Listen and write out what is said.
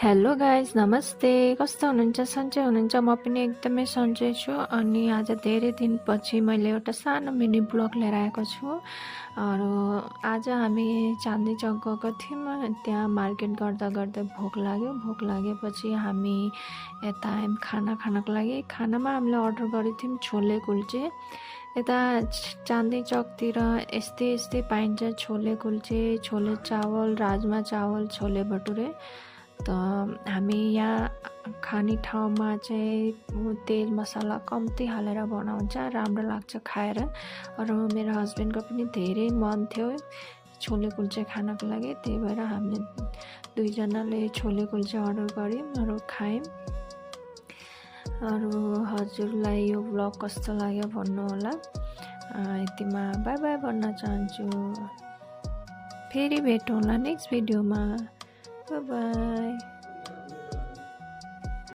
Hello guys नमस्ते कस्तो हुनुहुन्छ सन्चै हुनुहुन्छ म पनि एकदमै सन्चै छु अनि आज धेरै दिनपछि मैले एउटा सानो मिनी ब्लग लिएर आएको छु आज हामी चाँदनी चौक गएको थियौँ त्यहाँ मार्केट गर्दा गर्दै भोक लागेपछि हामी यता आयौँ खाना खानको लागि खानामा हामीले अर्डर गरेको थियौँ छोले कुल्चे यता चाँदनी चौकतिर यस्तै पाइन्छ छोले कुल्चे छोले चावल राजमा चावल छोले भटुरे त हामी यहाँ खाने ठाउँमा चाहिँ तेल मसला कम्ती हालेर बनाउँछ राम्रो लाग्छ खाएर र मेरो हस्बेन्डको पनि धेरै मन थियो छोले कुल्चे खानको लागि त्यही भएर हामीले दुईजनाले छोले कुल्चे अर्डर गर्यौँ र खायौँ हजुरलाई यो ब्लग कस्तो लाग्यो भन्नु होला यतिमा बाई बाई भन्न चाहन्छु फेरि भेटौँला नेक्स्ट भिडियोमा Bye bye.